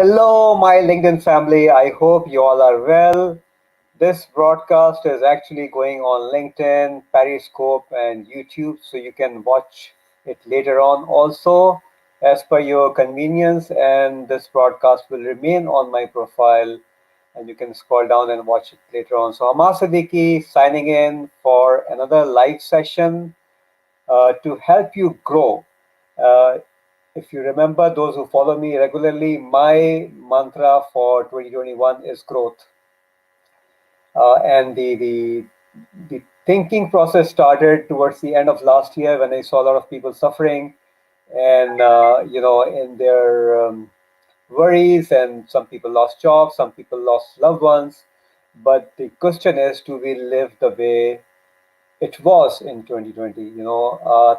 Hello, my LinkedIn family. I hope you all are well. This broadcast is actually going on LinkedIn, Periscope, and YouTube, so you can watch it later on also as per your convenience. And this broadcast will remain on my profile, and you can scroll down and watch it later on. So, Amar Siddiqui signing in for another live session to help you grow. Uh, if you remember, those who follow me regularly, my mantra for 2021 is growth. And the thinking process started towards the end of last year when I saw a lot of people suffering and in their worries, and some people lost jobs, some people lost loved ones. But the question is, do we live the way it was in 2020?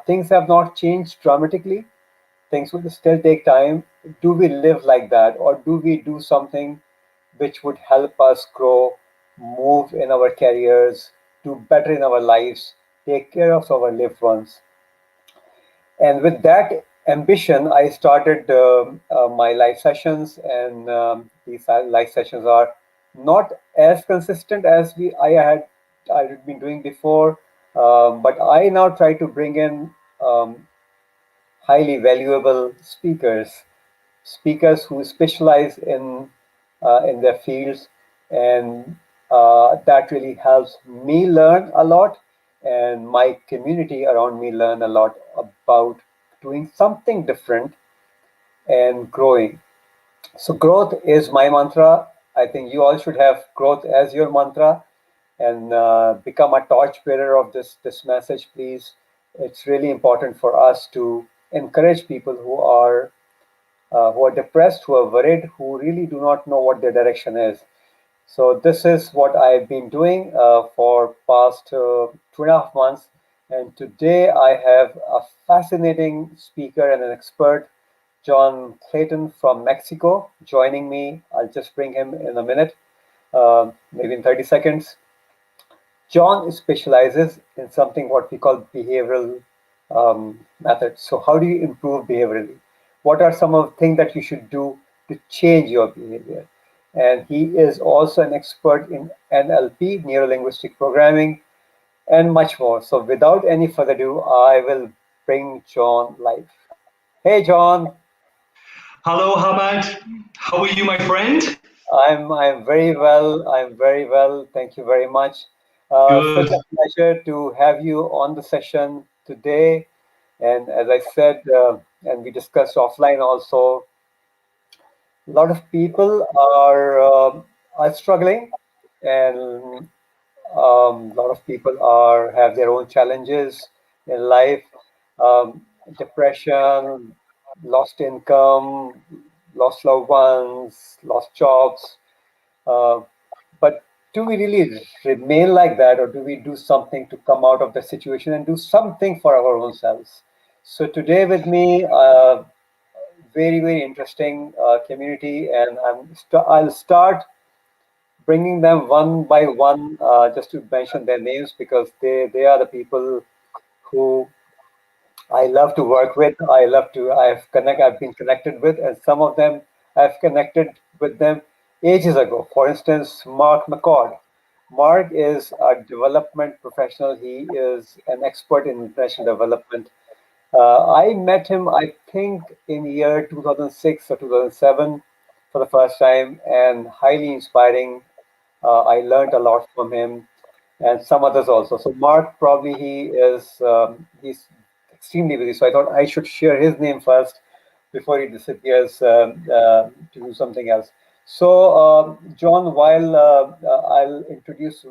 Things have not changed dramatically. Things will still take time. Do we live like that, or do we do something which would help us grow, move in our careers, do better in our lives, take care of our loved ones? And with that ambition, I started my live sessions, and these live sessions are not as consistent as I had been doing before, but I now try to bring in highly valuable speakers who specialize in their fields, and that really helps me learn a lot, and my community around me learn a lot about doing something different and growing. So growth is my mantra. I think you all should have growth as your mantra, and become a torchbearer of this message, please. It's really important for us to encourage people who are depressed, who are worried, who really do not know what their direction is. So this is what I've been doing for past 2.5 months. And today I have a fascinating speaker and an expert, John Clayton from Mexico, joining me. I'll just bring him in a minute, maybe in 30 seconds. John specializes in something what we call behavioral methods. So, how do you improve behaviorally? What are some of the things that you should do to change your behavior? And he is also an expert in NLP, neuro linguistic programming, and much more. So, without any further ado, I will bring John live. Hey, John. Hello, Hamad. How are you, my friend? I'm very well. I'm very well. Thank you very much. Such a Good. pleasure to have you on the session today. And as I said, and we discussed offline also, a lot of people are struggling, and a lot of people are have their own challenges in life. Depression, lost income, lost loved ones, lost jobs. Uh, but do we really remain like that, or do we do something to come out of the situation and do something for our own selves? So today with me, very very interesting community, and I'll start bringing them one by one, just to mention their names, because they are the people who I love to work with. I've been connected with, and some of them I've connected with them ages ago. For instance, Mark McCord. Mark is a development professional. He is an expert in international development. I met him, I think, in year 2006 or 2007 for the first time, and highly inspiring. I learned a lot from him, and some others also. So Mark, probably he's extremely busy. So I thought I should share his name first before he disappears to do something else. So John, while I'll introduce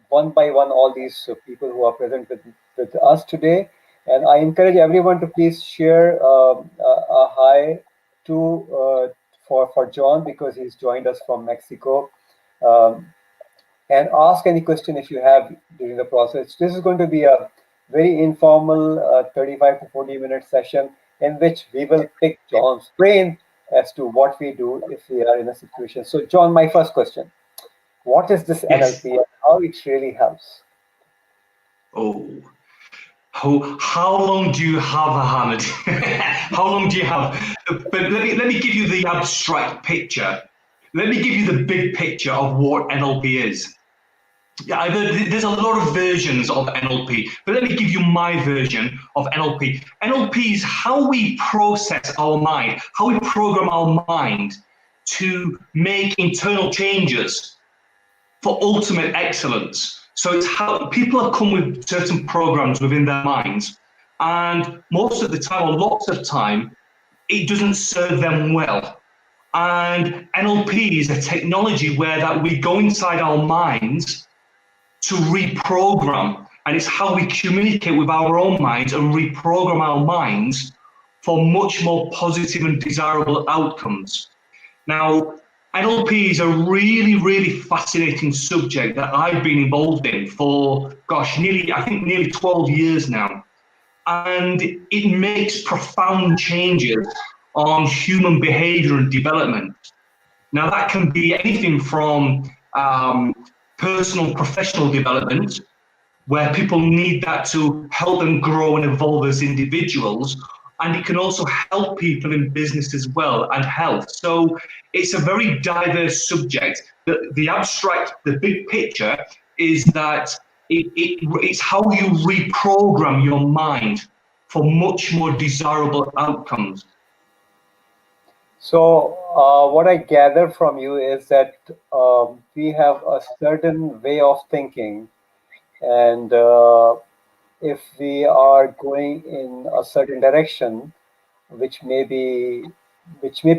one by one all these people who are present with us today, and I encourage everyone to please share a hi to for John, because he's joined us from Mexico. Um, and ask any question if you have during the process. This is going to be a very informal 35 to 40-minute session in which we will pick John's brain as to what we do if we are in a situation. So, John, my first question: what is this Yes. NLP and how it really helps? Oh. How long do you have, Ahmed? How long do you have? But let me give you the abstract picture. Let me give you the big picture of what NLP is. Yeah, there's a lot of versions of NLP, but let me give you my version of NLP. NLP is how we process our mind, how we program our mind to make internal changes for ultimate excellence. So it's how people have come with certain programs within their minds, and most of the time, or lots of time, it doesn't serve them well. And NLP is a technology where that we go inside our minds to reprogram, and it's how we communicate with our own minds and reprogram our minds for much more positive and desirable outcomes. Now, NLP is a really, really fascinating subject that I've been involved in for, gosh, nearly 12 years now. And it makes profound changes on human behavior and development. Now, that can be anything from personal, professional development, where people need that to help them grow and evolve as individuals. And it can also help people in business as well and health. So it's a very diverse subject. The abstract, the big picture is that it's how you reprogram your mind for much more desirable outcomes. So, what I gather from you is that we have a certain way of thinking, and if we are going in a certain direction, which may be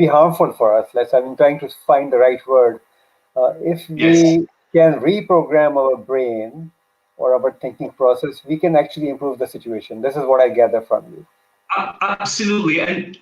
harmful for us. I'm trying to find the right word. If Yes. we can reprogram our brain or our thinking process, we can actually improve the situation. This is what I gather from you. Absolutely, and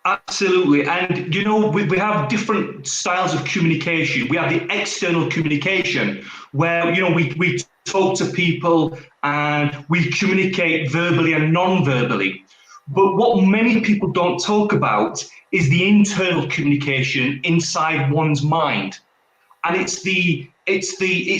absolutely, and we have different styles of communication. We have the external communication where we talk to people and we communicate verbally and non-verbally. But what many people don't talk about is the internal communication inside one's mind, and it's the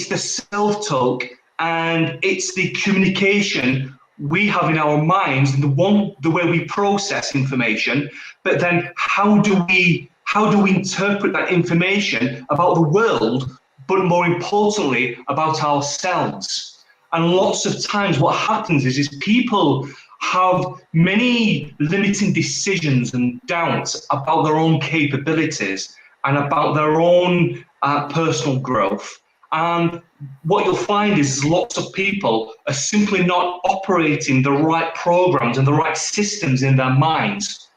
self-talk, and it's the communication we have in our minds, and the way we process information. But then how do we interpret that information about the world, but more importantly about ourselves? And lots of times what happens is people have many limiting decisions and doubts about their own capabilities and about their own personal growth. And what you'll find is lots of people are simply not operating the right programs and the right systems in their minds.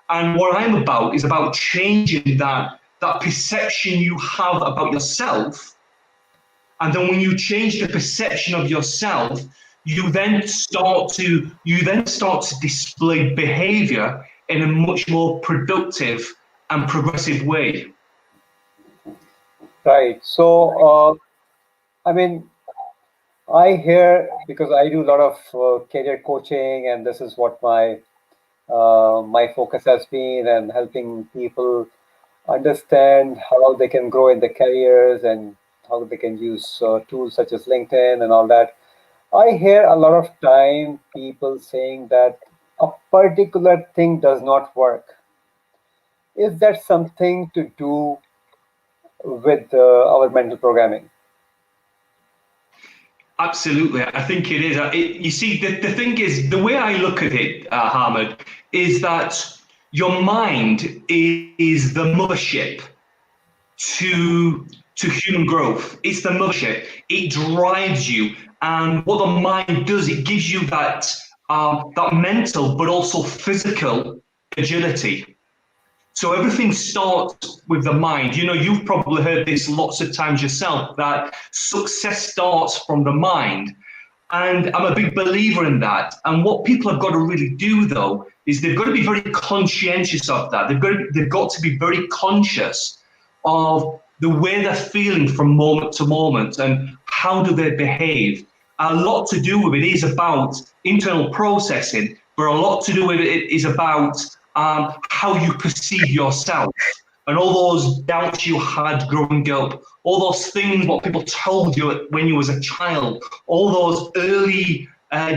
And what I'm about is about changing that perception you have about yourself. And then when you change the perception of yourself, you then start to display behavior in a much more productive and progressive way. Right. So, I mean, I hear, because I do a lot of career coaching, and this is what my focus has been, and helping people understand how they can grow in their careers and how they can use tools such as LinkedIn and all that. I hear a lot of time people saying that a particular thing does not work. Is that something to do with our mental programming? Absolutely, I think it is. You see, the thing is, the way I look at it, Hamid, is that your mind is the mothership to human growth. It's the mothership. It drives you, and what the mind does, it gives you that mental but also physical agility. So everything starts with the mind. You've probably heard this lots of times yourself, that success starts from the mind. And I'm a big believer in that. And what people have got to really do, though, is they've got to be very conscientious of that. They've got to be very conscious of the way they're feeling from moment to moment and how do they behave. A lot to do with it is about internal processing, but a lot to do with it is about how you perceive yourself, and all those doubts you had growing up, all those things what people told you when you was a child, all those early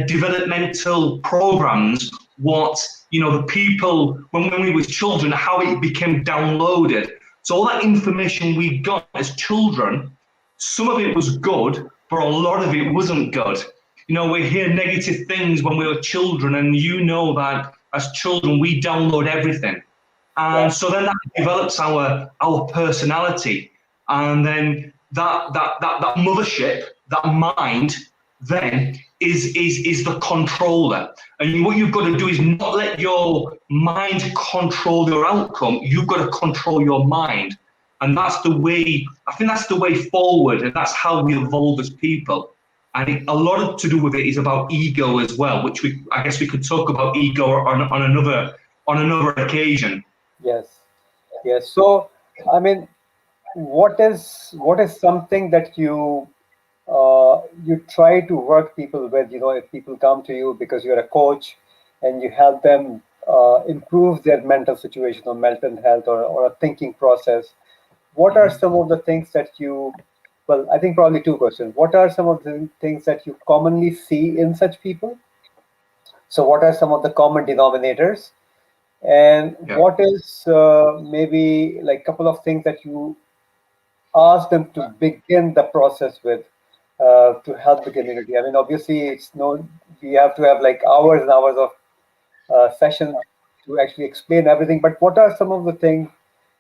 developmental programs, what the people when we were children, how it became downloaded. So all that information we got as children, some of it was good, but a lot of it wasn't good. We hear negative things when we were children, and that as children we download everything. And Yeah. so then that develops our personality, and then that mothership, that mind, then is the controller. And what you've got to do is not let your mind control your outcome. You've got to control your mind, and that's the way. I think that's the way forward, and that's how we evolve as people. And a lot to do with it is about ego as well, which I guess we could talk about ego on another occasion. Yes. Yes. So, I mean, what is something that you try to work people with? If people come to you because you're a coach and you help them improve their mental situation or mental health or a thinking process, what are some of the things that well, I think probably two questions. What are some of the things that you commonly see in such people? So, what are some of the common denominators? And Yeah. what is maybe like a couple of things that you ask them to begin the process with to help the community? I mean, obviously, we have to have like hours and hours of session to actually explain everything. But what are some of the things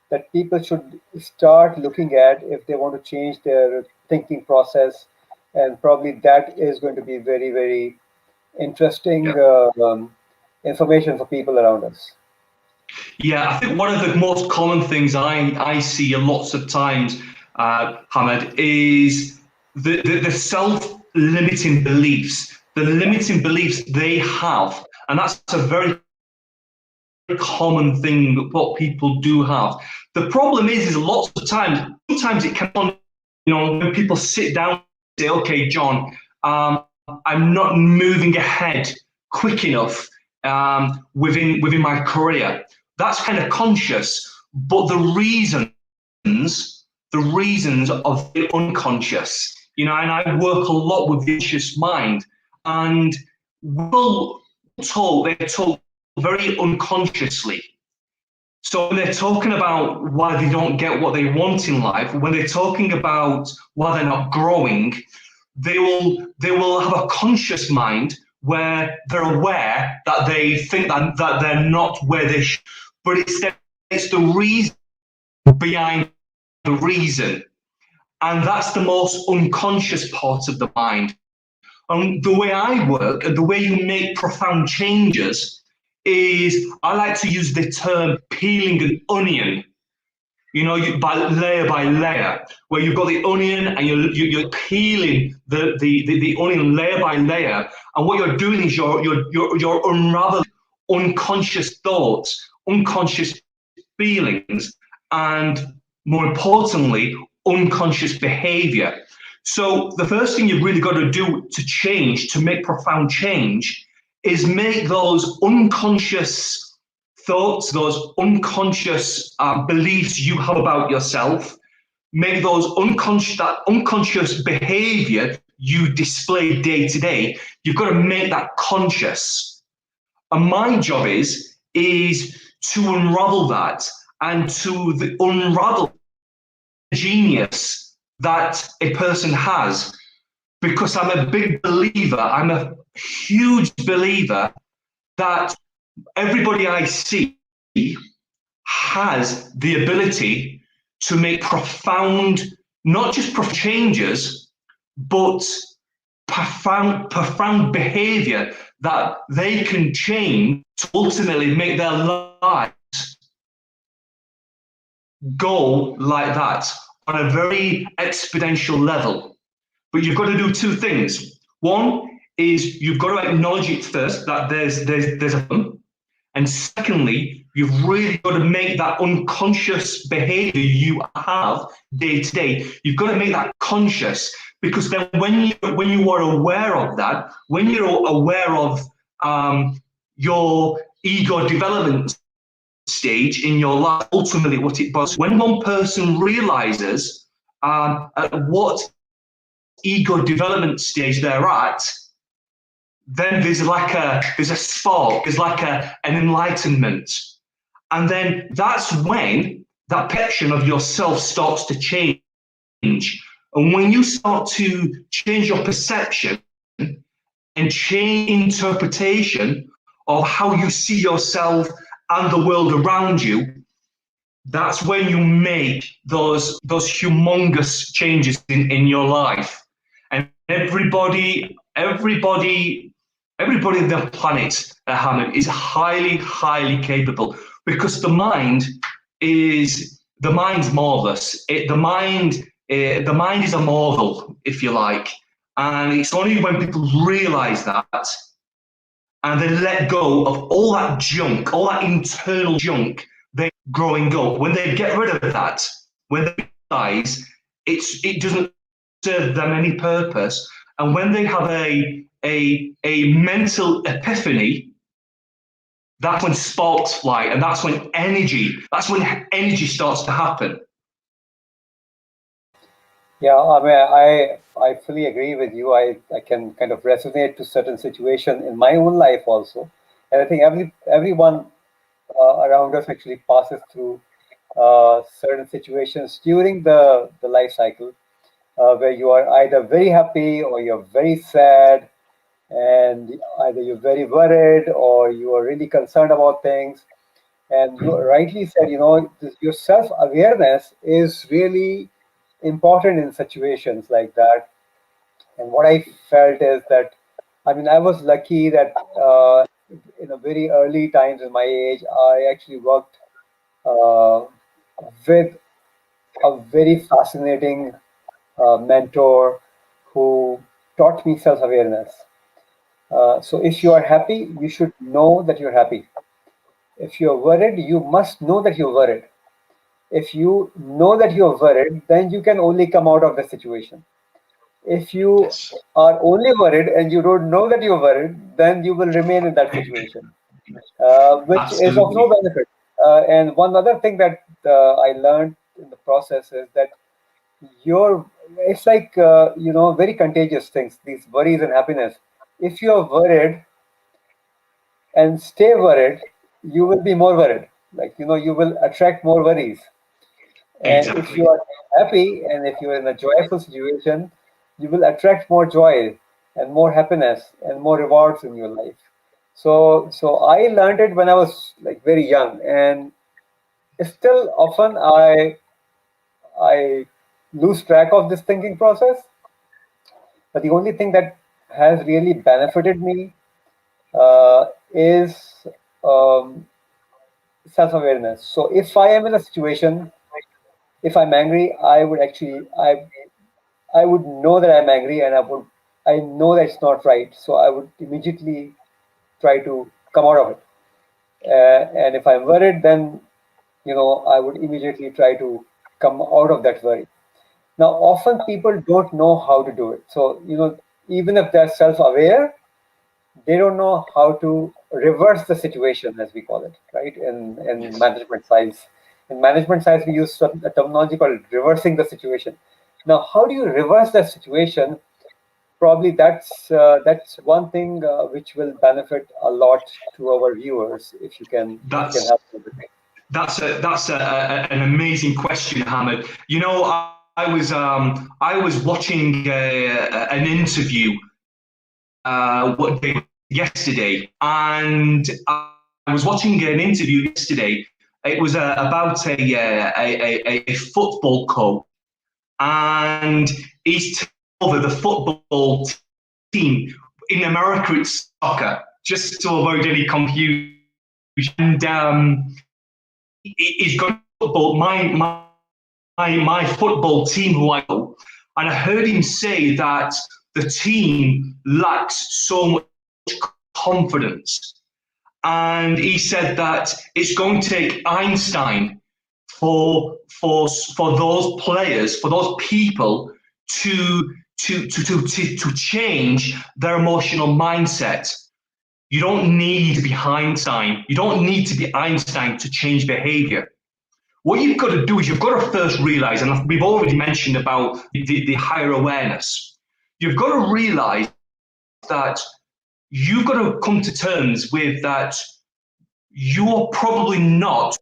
that people should start looking at if they want to change their thinking process? And probably that is going to be very, very interesting Yeah. information for people around us. Yeah, I think one of the most common things I see lots of times, Hamid, is the self-limiting beliefs, the limiting beliefs they have. And that's a very common thing that what people do have. The problem is lots of times, sometimes it can, when people sit down and say, okay, John, I'm not moving ahead quick enough within my career. That's kind of conscious, but the reasons are very unconscious. And I work a lot with the conscious mind, and they're told very unconsciously. So when they're talking about why they don't get what they want in life, when they're talking about why they're not growing, they will have a conscious mind where they're aware that they think that they're not where they should, but it's the reason behind the reason. And that's the most unconscious part of the mind. And the way I work and the way you make profound changes is I like to use the term peeling an onion, by layer, where you've got the onion and you're peeling the onion layer by layer. And what you're doing is you're unraveling unconscious thoughts, unconscious feelings, and more importantly, unconscious behavior. So the first thing you've really got to do to make profound change, is make those unconscious thoughts, those unconscious beliefs you have about yourself, make those that unconscious behavior you display day to day, you've got to make that conscious. And my job is to unravel that, and to unravel the genius that a person has. Because I'm a big believer, I'm a huge believer that everybody I see has the ability to make profound, not just profound changes, but profound behavior that they can change to ultimately make their lives go like that on a very exponential level. But you've got to do two things. One is you've got to acknowledge it first, that there's a problem. And secondly, you've really got to make that unconscious behavior you have day to day, you've got to make that conscious. Because then when you are aware of that, when you're aware of your ego development stage in your life, ultimately what it does, when one person realizes at what ego development stage they're at, then there's a spark, there's like an enlightenment. And then that's when that perception of yourself starts to change. And when you start to change your perception and change interpretation of how you see yourself and the world around you, that's when you make those humongous changes in your life. And everybody on the planet, Hamid, is highly capable, because the mind's marvelous. The mind is a marvel, if you like, and it's only when people realize that and they let go of all that junk, all that internal junk they growing up. When they get rid of that, when they realize it doesn't serve them any purpose, and when they have a mental epiphany, that's when sparks fly, and that's when energy starts to happen. Yeah, I mean, I fully agree with you. I can kind of resonate to certain situation in my own life also, and I think everyone around us actually passes through certain situations during the life cycle where you are either very happy or you're very sad, and either you're very worried or you are really concerned about things. And you rightly said, your self awareness is really important in situations like that. And what I felt is that, I mean, I was lucky that in a very early times in my age, I actually worked uh, with a very fascinating mentor who taught me self awareness. So if you are happy, you should know that you're happy. If you're worried, you must know that you're worried. If you know that you're worried, then you can only come out of the situation. If you Yes. are only worried and you don't know that you're worried, then you will remain in that situation, which is of no Absolutely. benefit. And one other thing that I learned in the process is that you're, it's like, very contagious things, these worries and happiness. If you're worried and stay worried, you will be more worried. Like, you will attract more worries. And if you Exactly. are happy and if you're in a joyful situation, you will attract more joy and more happiness and more rewards in your life. So I learned it when I was like very young, and still often I lose track of this thinking process. But the only thing that has really benefited me is um, self-awareness. So if I am in a situation, if I'm angry, I would know that I'm angry, and I know that it's not right. So I would immediately try to come out of it. And if I'm worried, then I would immediately try to come out of that worry. Now, often people don't know how to do it. So even if they're self-aware, they don't know how to reverse the situation, as we call it, right? In Yes. management science, we use a terminology called reversing the situation. Now, how do you reverse that situation? Probably that's one thing which will benefit a lot to our viewers, if you can That's help them with it. an amazing question, Hamid. I was watching an interview what day yesterday, and I was watching an interview yesterday. It was about a football coach, and he's taken over the football team. In America, it's soccer, just to avoid any confusion. And he's got football. My football team, who I know, and I heard him say that the team lacks so much confidence. And he said that it's going to take Einstein for those players, for those people to to change their emotional mindset. You don't need to be Einstein. You don't need to be Einstein to change behavior. What you've got to do is you've got to first realize, and we've already mentioned about the higher awareness. You've got to realize that you've got to come to terms with that you're probably not.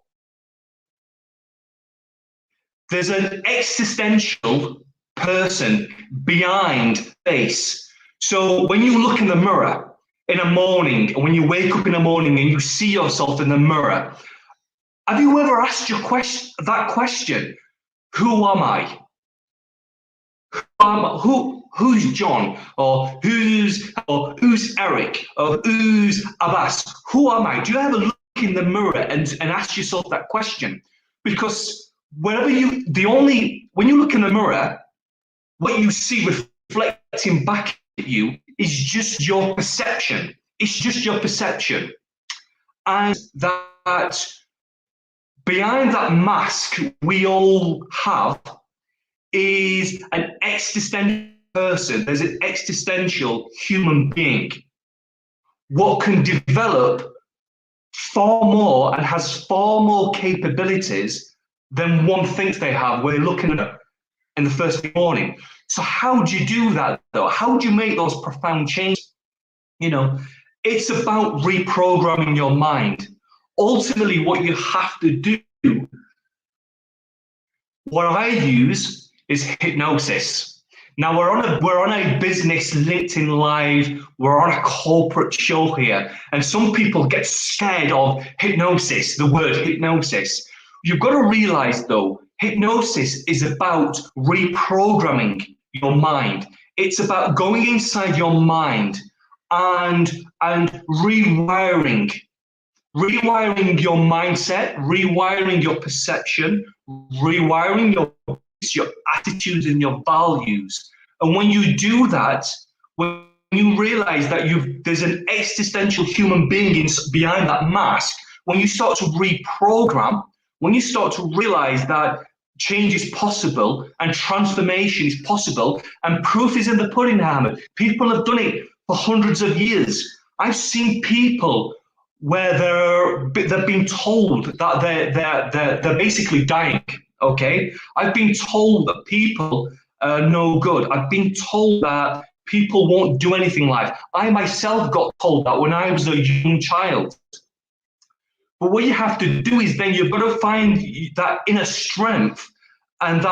There's an existential person behind face. So when you look in the mirror in a morning, and when you wake up in the morning and you see yourself in the mirror, have you ever asked that question? Who am I? Who's John, or who's Eric, or who's Abbas? Who am I? Do you ever look in the mirror and ask yourself that question? Because when you look in the mirror, what you see reflecting back at you is just your perception. It's just your perception, and that behind that mask we all have is an existential person. There's an existential human being. What can develop far more and has far more capabilities than one thinks they have when they're looking at it in the first morning. So how do you do that though? How do you make those profound changes? It's about reprogramming your mind. Ultimately, what you have to do, what I use is hypnosis. Now we're on a business LinkedIn Live, we're on a corporate show here, and some people get scared of hypnosis, the word hypnosis. You've got to realize though, hypnosis is about reprogramming your mind. It's about going inside your mind and rewiring your mindset, rewiring your perception, rewiring your attitudes and your values. And when you do that, when you realize that there's an existential human being behind that mask, when you start to reprogram, when you start to realize that change is possible and transformation is possible, and proof is in the pudding, Ahmed. People have done it for hundreds of years. I've seen people where they've been told that they're basically dying. Okay, I've been told that people are no good. I've been told that people won't do anything in life. I myself got told that when I was a young child. But what you have to do is then you've got to find that inner strength and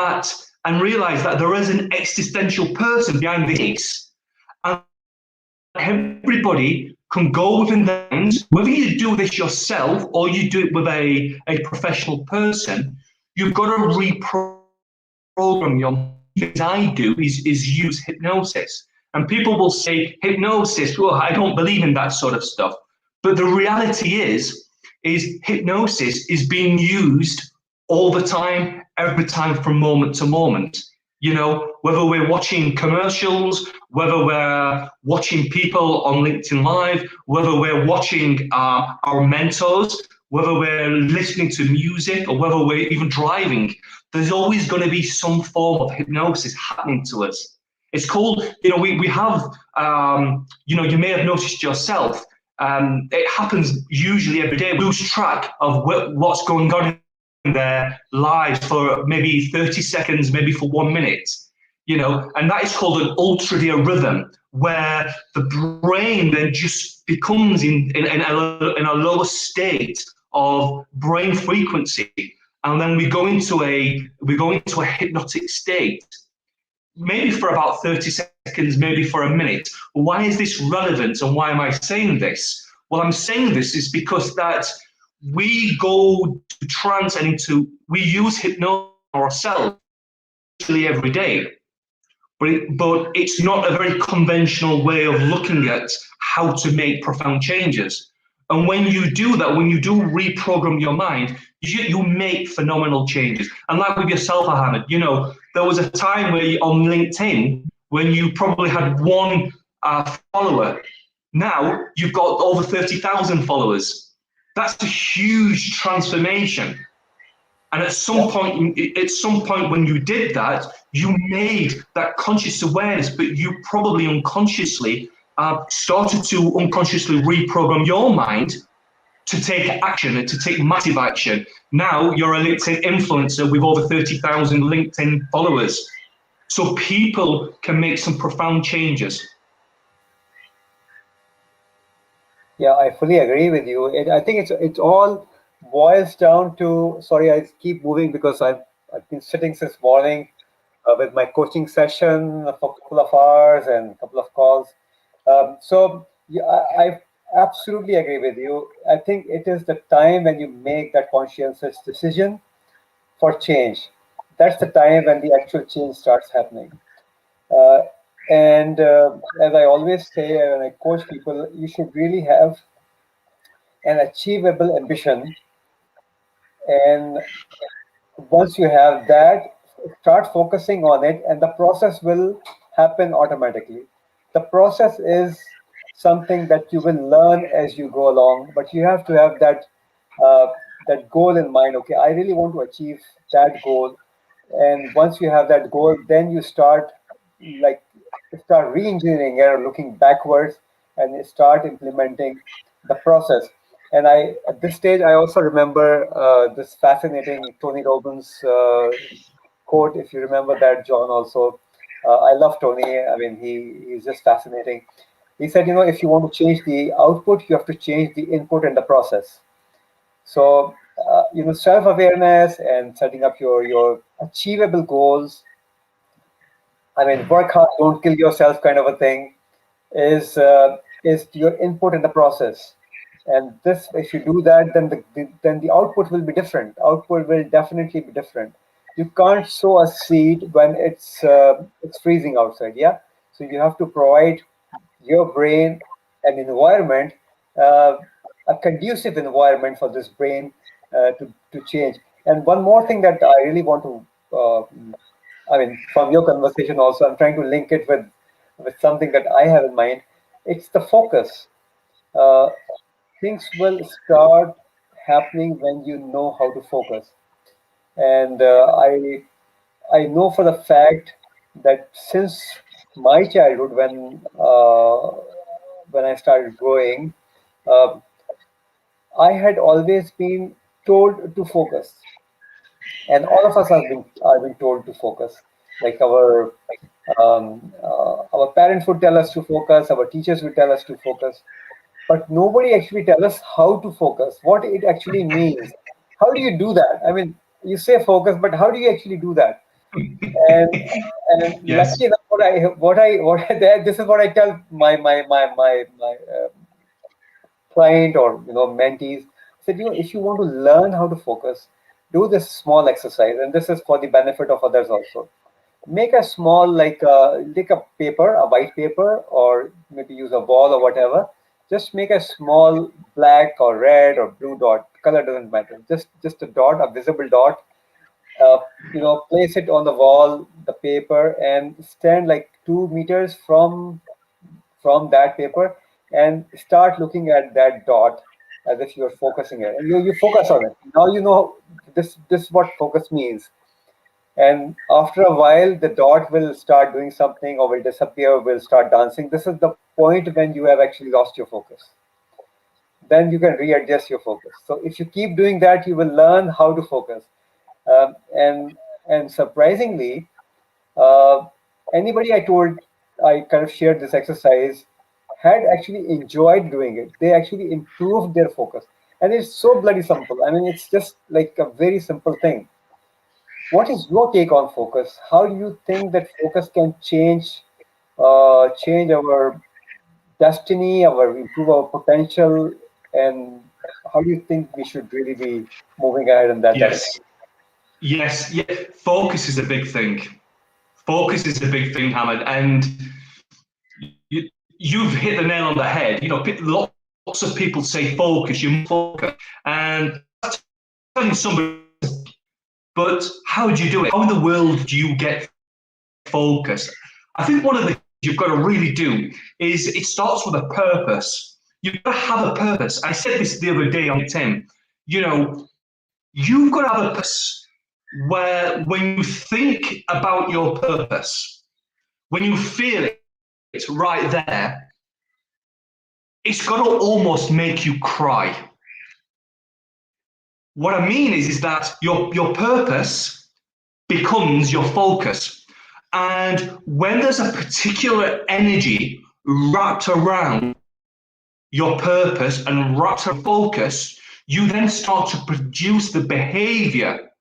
realize that there is an existential person behind the case. And everybody can go within the lines, whether you do this yourself or you do it with a professional person, you've got to reprogram your mind. What I do is use hypnosis. And people will say, hypnosis, well, I don't believe in that sort of stuff. But the reality is hypnosis is being used all the time, every time, from moment to moment. Whether we're watching commercials, whether we're watching people on LinkedIn Live, whether we're watching our mentors, whether we're listening to music, or whether we're even driving, there's always going to be some form of hypnosis happening to us. It's called, we have, you may have noticed yourself, it happens usually every day. We lose track of what's going on in their lives for maybe 30 seconds, maybe for 1 minute, and that is called an ultradian rhythm, where the brain then just becomes in a lower state of brain frequency, and then we go into a hypnotic state, maybe for about 30 seconds, maybe for a minute. Why is this relevant, and why am I saying this? Well, I'm saying this is because that we go to trance and we use hypnosis ourselves every day. But it's not a very conventional way of looking at how to make profound changes. And when you do that, when you do reprogram your mind, you make phenomenal changes. And like with yourself, Ahmed, there was a time where on LinkedIn, when you probably had one follower. Now you've got over 30,000 followers. That's a huge transformation. And at some point when you did that, you made that conscious awareness, but you probably unconsciously started to unconsciously reprogram your mind to take action and to take massive action. Now you're a LinkedIn influencer with over 30,000 LinkedIn followers. So people can make some profound changes. Yeah, I fully agree with you. I think it's all boils down to. Sorry, I keep moving because I've been sitting since morning with my coaching session for a couple of hours and a couple of calls. So yeah, I absolutely agree with you. I think it is the time when you make that conscientious decision for change. That's the time when the actual change starts happening. Uh, and as I always say when I coach people, you should really have an achievable ambition. And once you have that, start focusing on it, and the process will happen automatically. The process is something that you will learn as you go along, but you have to have uh, that goal in mind. Okay, I really want to achieve that goal, and once you have that goal, then you like start re-engineering it or looking backwards and start implementing the process. And I, at this stage, I also remember this fascinating Tony Robbins quote. If you remember that, John, also, I love Tony. I mean, he's just fascinating. He said, you know, if you want to change the output, you have to change the input and the process. So, you know, self-awareness and setting up your achievable goals. I mean, work hard, don't kill yourself, kind of a thing is your input in the process. And this, if you do that, then then the output will be different. Output will definitely be different. You can't sow a seed when it's freezing outside. Yeah, so you have to provide your brain an environment, uh, a conducive environment for this brain to change. And one more thing that I really want to, I mean, from your conversation also, I'm trying to link it with something that I have in mind. It's the focus. Uh, Things will start happening when you know how to focus. And I know for the fact that since my childhood, when I started growing, uh, I had always been told to focus, and all of us have been told to focus. Like our parents would tell us to focus, our teachers would tell us to focus, but nobody actually tell us how to focus, what it actually means. How do you do that? I mean, you say focus, but how do you actually do that? And lucky Yes. enough, this is what I tell my client or mentees. Said, if you want to learn how to focus, do this small exercise, and this is for the benefit of others also. Make a small, take a paper, a white paper, or maybe use a ball or whatever. Just make a small black or red or blue dot. Color doesn't matter. Just a dot, a visible dot. uh, Place it on the wall, the paper, and stand like 2 meters from that paper, and start looking at that dot as if you're focusing it. And you focus on it. Now you know this is what focus means. And after a while, the dot will start doing something or will disappear, will start dancing. This is the point when you have actually lost your focus. Then you can readjust your focus. So if you keep doing that, you will learn how to focus. Um, and and surprisingly, uh, anybody I kind of shared this exercise had actually enjoyed doing it. They actually improved their focus, and it's so bloody simple. I mean, it's just like a very simple thing. What is your take on focus? How do you think that focus can change our destiny, our improve our potential, and how do you think we should really be moving ahead in that direction? Yes. Yes. Yeah. Focus is a big thing. Focus is a big thing, Hamid, and you've hit the nail on the head. You know, lots of people say focus, you must focus, and telling somebody, but how do you do it? How in the world do you get focused? I think one of the things you've got to really do is it starts with a purpose. You've got to have a purpose. I said this the other day on Tim. You know, you've got to have a purpose where when you think about your purpose, when you feel it right there, it's got to almost make you cry. What I mean is that your purpose becomes your focus. And when there's a particular energy wrapped around your purpose and wrapped around focus, you then start to produce the behavior.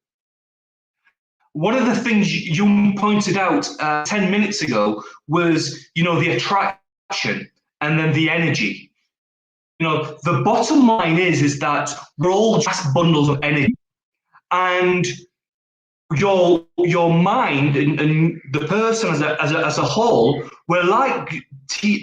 One of the things you pointed out 10 minutes ago was, the attraction and then the energy. The bottom line is that we're all just bundles of energy. And your mind and the person as a whole, we're like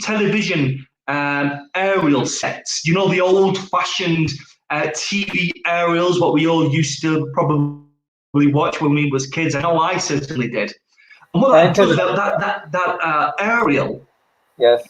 television aerial sets. The old-fashioned TV aerials, what we all used to probably watch when we was kids. I know I certainly did. And what that does, Antenna. that aerial, Yes.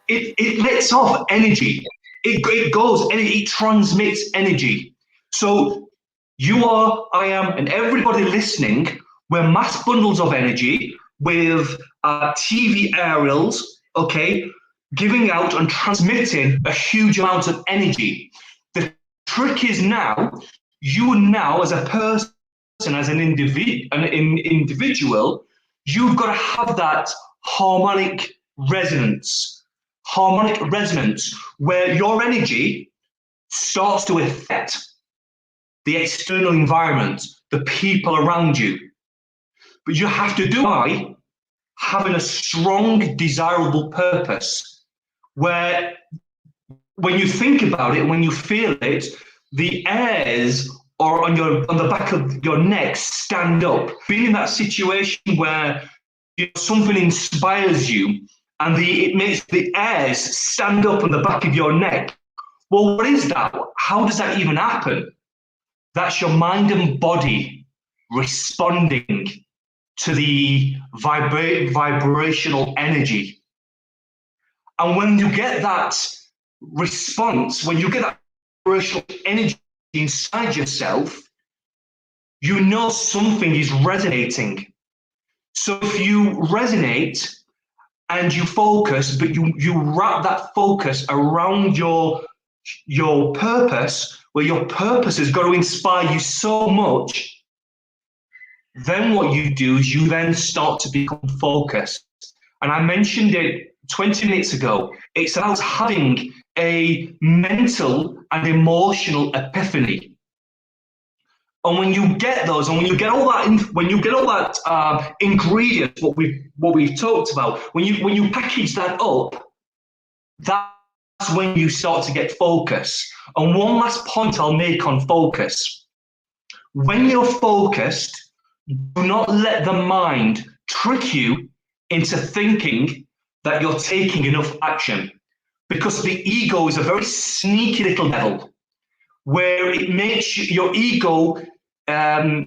it lets off energy. It goes and it transmits energy. So you are, I am, and everybody listening, we're mass bundles of energy with TV aerials, okay, giving out and transmitting a huge amount of energy. The trick is now, you now as a person, as an individual, you've got to have that harmonic resonance. Harmonic resonance, where your energy starts to affect the external environment, the people around you. But you have to do it by having a strong, desirable purpose, where when you think about it, when you feel it, the hairs or on the back of your neck stand up. Being in that situation where something inspires you and it makes the hairs stand up on the back of your neck. Well, what is that? How does that even happen? That's your mind and body responding to the vibrational energy. And when you get that response, when you get that vibrational energy inside yourself, you know something is resonating. So if you resonate and you focus, but you wrap that focus around your purpose, where your purpose has got to inspire you so much, then what you do is you then start to become focused. And I mentioned it 20 minutes ago. It's about having a mental and emotional epiphany. And when you get those, and when you get all that, ingredients, what we've talked about, when you package that up, that's when you start to get focus. And one last point I'll make on focus: when you're focused, do not let the mind trick you into thinking that you're taking enough action, because the ego is a very sneaky little devil, where it makes your ego. Your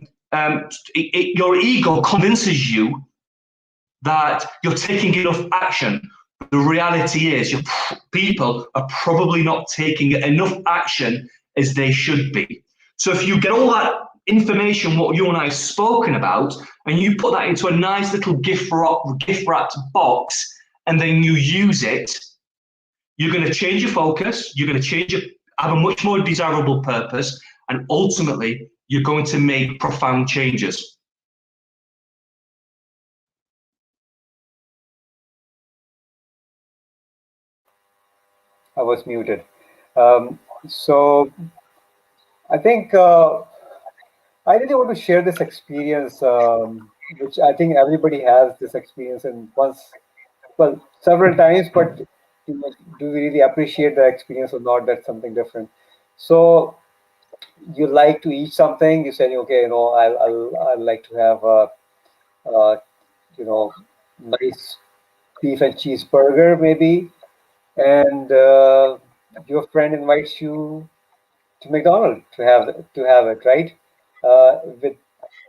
ego convinces you that you're taking enough action. The reality is, people are probably not taking enough action as they should be. So if you get all that information, what you and I have spoken about, and you put that into a nice little gift wrapped box, and then you use it, you're going to change your focus. You're going to have a much more desirable purpose, and ultimately, you're going to make profound changes. I was muted. So I think I really want to share this experience, which I think everybody has this experience, and well, several times, but do we really appreciate the experience or not? That's something different. So you like to eat something, you say, okay, I'll like to have a nice beef and cheeseburger maybe, and your friend invites you to McDonald's to have it, right? With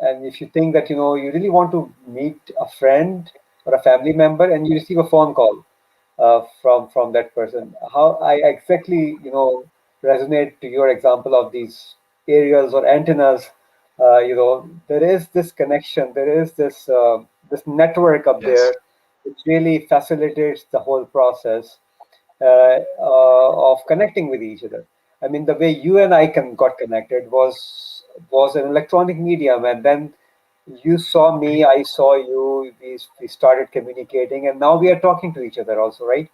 and if you think that you really want to meet a friend or a family member, and you receive a phone call from that person, how I exactly resonate to your example of these aerials or antennas. There is this connection, there is this network up Yes. there, which really facilitates the whole process of connecting with each other. I mean, the way you and I got connected was an electronic medium, and then you saw me, I saw you. We started communicating, and now we are talking to each other also, right?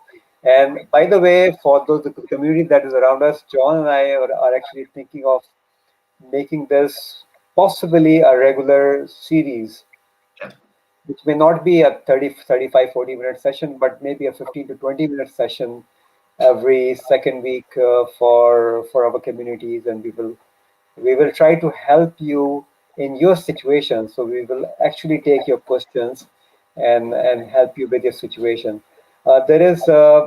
And by the way, for those the community that is around us, John and I are actually thinking of making this possibly a regular series, Yeah. which may not be a 30, 35, 40-minute session, but maybe a 15 to 20-minute session every second week for our communities, and we will try to help you in your situation. So we will actually take your questions and help you with your situation. There is a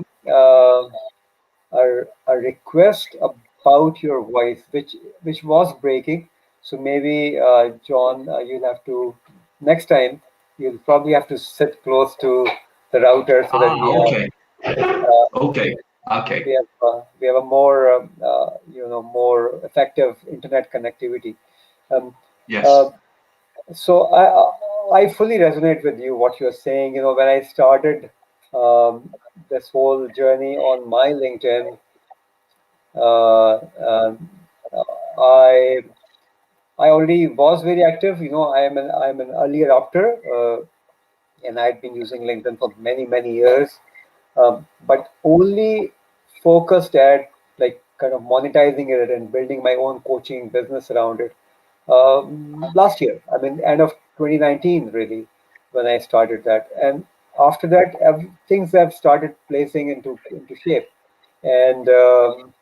request about your voice, which was breaking. So maybe John, you'll have to next time. You'll probably have to sit close to the router so that Ah, okay. uh, Okay. Okay. we have a more more effective internet connectivity. Um, uh, Yes. so I fully resonate with you what you're saying. You know, when I started this whole journey on my LinkedIn, uh, um, I I already was very active. You know, I'm an early adopter, and I'd been using LinkedIn for many years, but only focused at like kind of monetizing it and building my own coaching business around it. Last year, I mean, end of 2019, really, when I started that, and after that, things have started placing into shape, and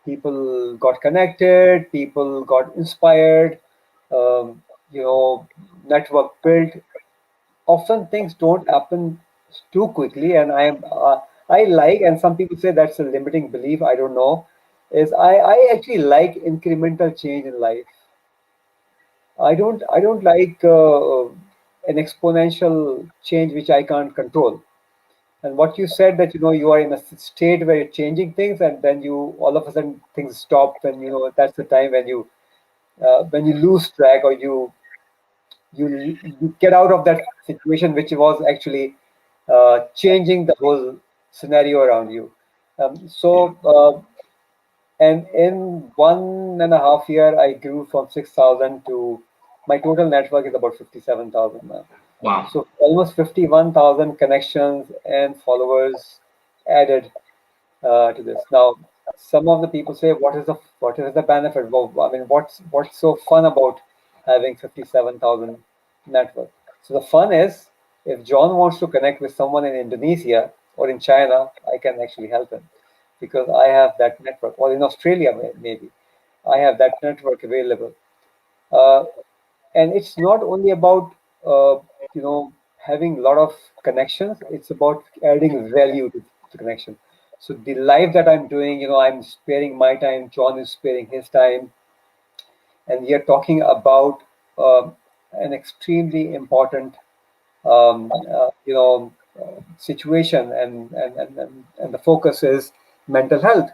people got connected, people got inspired, um, you know, network built. Often things don't happen too quickly, and I like, and some people say that's a limiting belief. I don't know. Is I actually like incremental change in life. I don't like an exponential change which I can't control. And what you said, that you are in a state where you're changing things, and then you all of a sudden things stop, and that's the time when you lose track, or you get out of that situation which was actually changing the whole scenario around you. Yeah. And in 1.5 year, I grew from 6,000 to my total network is about 57,000 now. Wow. So almost 51,000 connections and followers added to this. Now, some of the people say, what is the benefit? Well, I mean, what's so fun about having 57,000 network? So the fun is, if John wants to connect with someone in Indonesia or in China, I can actually help him because I have that network, or in Australia maybe I have that network available. Uh, and it's not only about uh, having a lot of connections, it's about adding value to the connection. So the life that I'm doing, I'm sparing my time, John is sparing his time, and we are talking about an extremely important situation, and the focus is mental health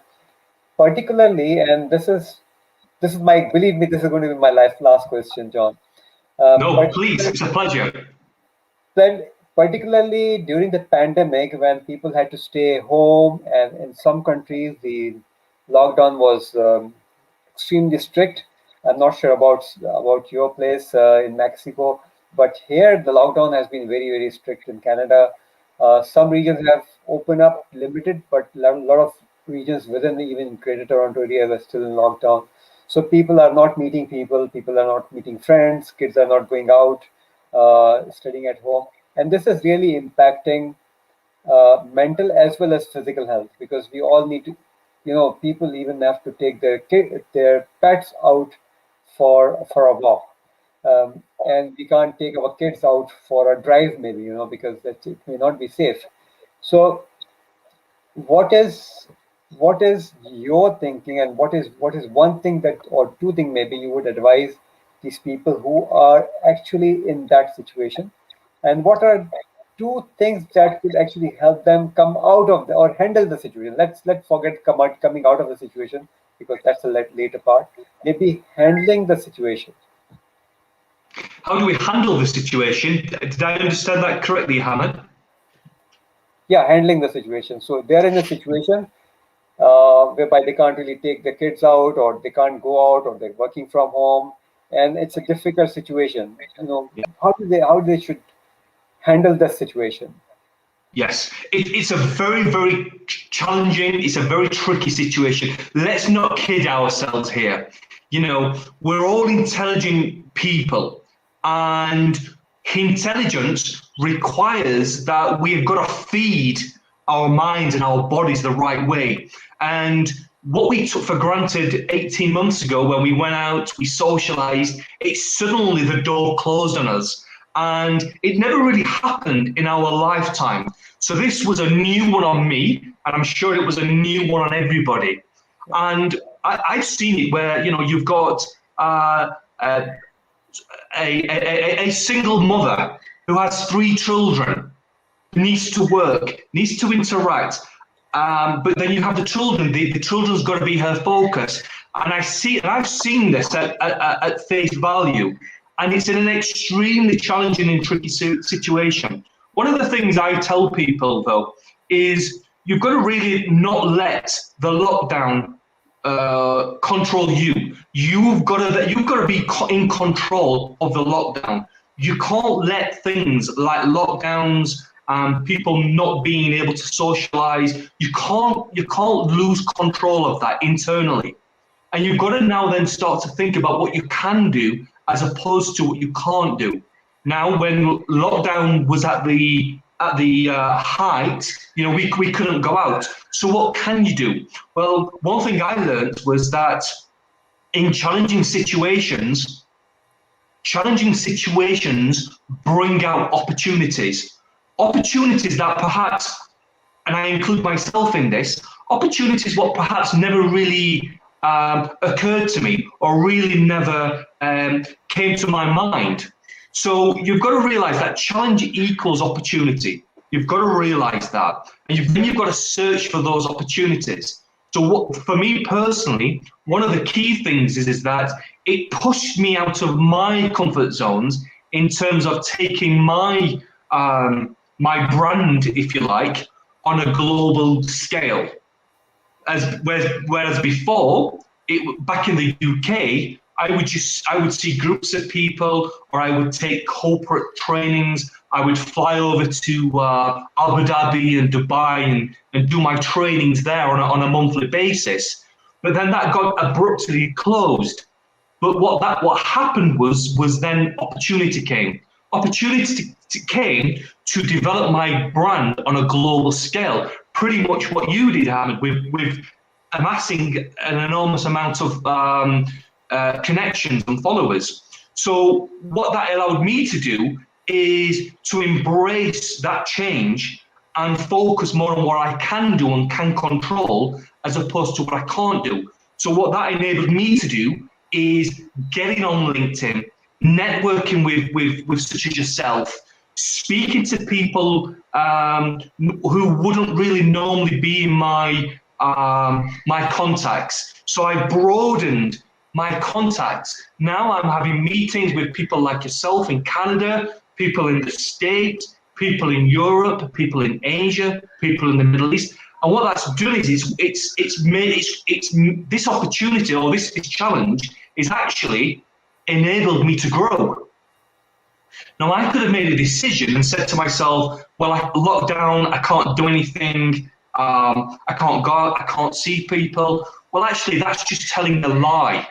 particularly. And this is my, believe me, this is going to be my last question, John. No, please. Particularly, It's a pleasure. then, particularly during the pandemic, when people had to stay home, and in some countries the lockdown was extremely strict. I'm not sure about your place in Mexico, but here the lockdown has been very strict in Canada. Some regions have opened up limited, but a lot of regions within even Greater Toronto area are still in lockdown. So people are not meeting people, people are not meeting friends, kids are not going out, studying at home, and this is really impacting mental as well as physical health, because we all need to, people even have to take their pets out for a walk, and we can't take our kids out for a drive, maybe, because it may not be safe. So what is your thinking, and what is one thing that, or two things maybe, you would advise these people who are actually in that situation, and what are two things that could actually help them come out of or handle the situation? Let's forget coming out of the situation, because that's a later part. Maybe handling the situation. How do we handle the situation? Did I understand that correctly, Hamid? Yeah, handling the situation. So they're in a situation whereby they can't really take the kids out, or they can't go out, or they're working from home, and it's a difficult situation. How do they should handle the situation? Yes, it's a very, very challenging, it's a very tricky situation. Let's not kid ourselves here. You know, we're all intelligent people, and intelligence requires that we've got to feed our minds and our bodies the right way. And what we took for granted 18 months ago when we went out, we socialized, it's suddenly the door closed on us. And it never really happened in our lifetime. So this was a new one on me, and I'm sure it was a new one on everybody. And I've seen it where, you know, you've got a, a single mother who has 3 children, needs to work, needs to interact, but then you have the children. The children's got to be her focus, and I've seen this at face value, and it's in an extremely challenging and tricky situation. One of the things I tell people though is you've got to really not let the lockdown control you. You've got to be in control of the lockdown. You can't let things like lockdowns and people not being able to socialize. You can't lose control of that internally, and you've got to now then start to think about what you can do as opposed to what you can't do. Now, when lockdown was at the height, you know, we couldn't go out. So what can you do? Well, one thing I learned was that in challenging situations bring out opportunities. Opportunities that perhaps, and I include myself in this, opportunities what perhaps never really occurred to me or really never came to my mind. So you've got to realize that challenge equals opportunity. You've got to realize that. And then you've got to search for those opportunities. So for me personally, one of the key things is that it pushed me out of my comfort zones in terms of taking my my brand, if you like, on a global scale. Whereas before, back in the UK, I would see groups of people, or I would take corporate trainings. I would fly over to Abu Dhabi and Dubai and do my trainings there on a monthly basis. But then that got abruptly closed. But what happened was then opportunity came. Opportunity came to develop my brand on a global scale. Pretty much what you did, Ahmed, with amassing an enormous amount of connections and followers. So what that allowed me to do is to embrace that change and focus more on what I can do and can control as opposed to what I can't do. So what that enabled me to do is getting on LinkedIn, networking with such as yourself, speaking to people who wouldn't really normally be in my my contacts. So I broadened my contacts. Now I'm having meetings with people like yourself in Canada, people in the States, people in Europe, people in Asia, people in the Middle East. And what that's done is it's this opportunity or this challenge is actually enabled me to grow. Now I could have made a decision and said to myself, well, lockdown, I can't do anything, I can't go out, I can't see people. Well, actually, that's just telling a lie.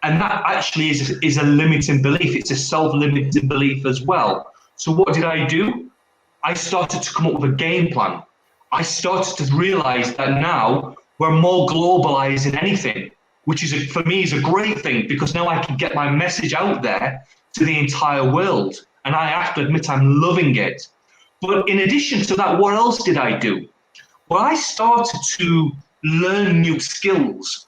And that actually is a limiting belief. It's a self-limiting belief as well. So what did I do? I started to come up with a game plan. I started to realize that now we're more globalized than anything, which is for me is a great thing because now I can get my message out there to the entire world. And I have to admit I'm loving it. But in addition to that, what else did I do? Well, I started to learn new skills.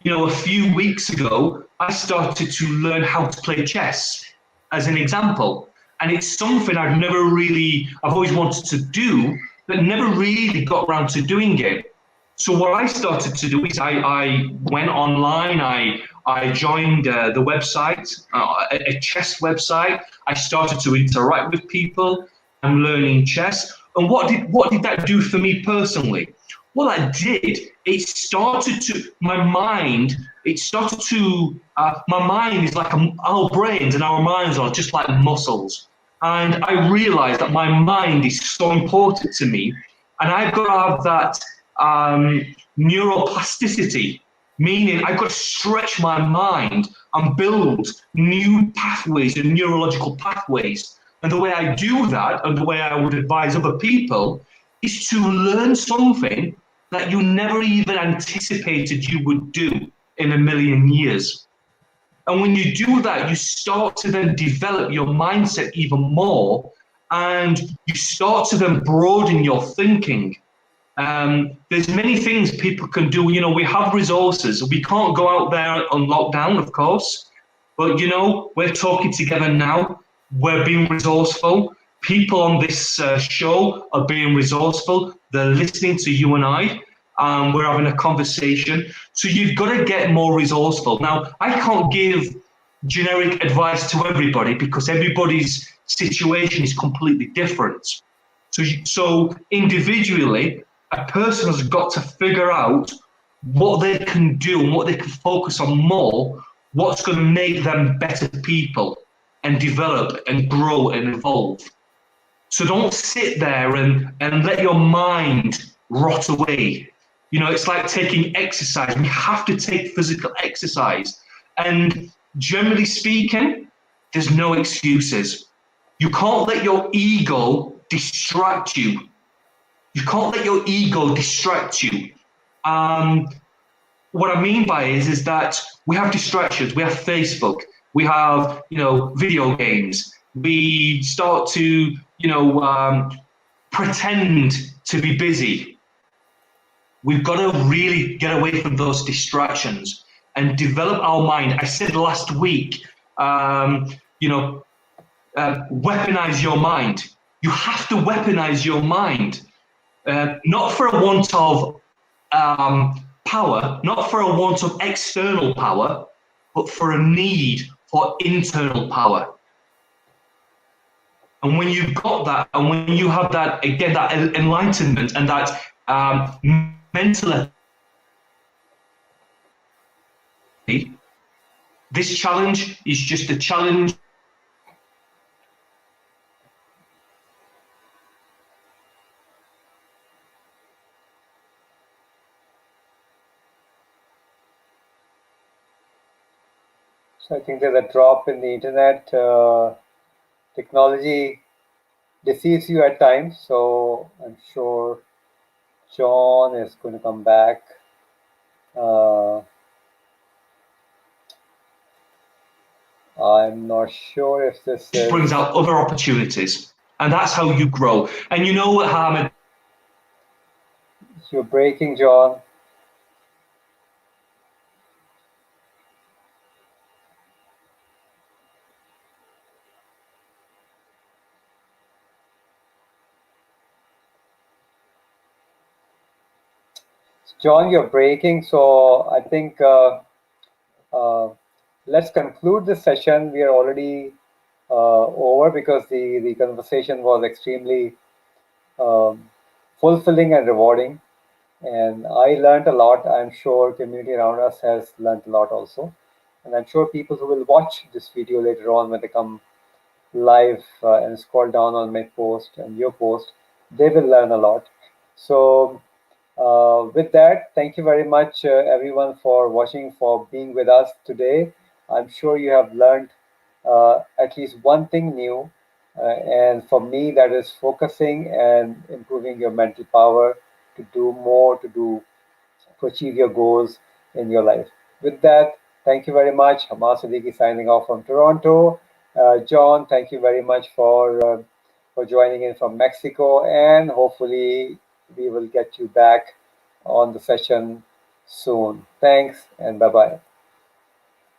You know, a few weeks ago, I started to learn how to play chess as an example. And it's something I've always wanted to do, but never really got around to doing it. So what I started to do is I went online, I joined the website, a chess website. I started to interact with people. I'm learning chess. And what did that do for me personally? Well, I did. It started to, my mind is like our brains and our minds are just like muscles. And I realized that my mind is so important to me, and I've got to have that neuroplasticity, meaning I've got to stretch my mind and build new pathways and neurological pathways. And the way I do that, and the way I would advise other people, is to learn something that you never even anticipated you would do in a million years. And when you do that, you start to then develop your mindset even more, and you start to then broaden your thinking. There's many things people can do. You know, we have resources. We can't go out there on lockdown, of course, but you know, we're talking together now. We're being resourceful. People on this show are being resourceful. They're listening to you and I. We're having a conversation. So you've got to get more resourceful. Now, I can't give generic advice to everybody because everybody's situation is completely different. So individually, a person has got to figure out what they can do and what they can focus on more, what's going to make them better people and develop and grow and evolve. So don't sit there and let your mind rot away. You know, it's like taking exercise. We have to take physical exercise. And generally speaking, there's no excuses. You can't let your ego distract you. You can't let your ego distract you. What I mean by is that we have distractions. We have Facebook. We have, you know, video games. We start to, you know, pretend to be busy. We've got to really get away from those distractions and develop our mind. I said last week, you know, weaponize your mind. You have to weaponize your mind, not for a want of power, not for a want of external power, but for a need for internal power. And when you've got that, and when you have that, again, that enlightenment and that mental, this challenge is just a challenge. So I think there's a drop in the internet. Technology deceives you at times, so I'm sure John is going to come back. I'm not sure if this brings out other opportunities, and that's how you grow. And you know what, Hamid? You're breaking, John. John, you're breaking, so I think let's conclude this session. We are already over because the conversation was extremely fulfilling and rewarding. And I learned a lot. I'm sure community around us has learned a lot also. And I'm sure people who will watch this video later on when they come live and scroll down on my post and your post, they will learn a lot. So with that, thank you very much, everyone, for watching, for being with us today. I'm sure you have learned at least one thing new. And for me, that is focusing and improving your mental power to do more, to achieve your goals in your life. With that, thank you very much. Hamas Siddiqui signing off from Toronto. John, thank you very much for joining in from Mexico, and hopefully we will get you back on the session soon. Thanks and bye bye.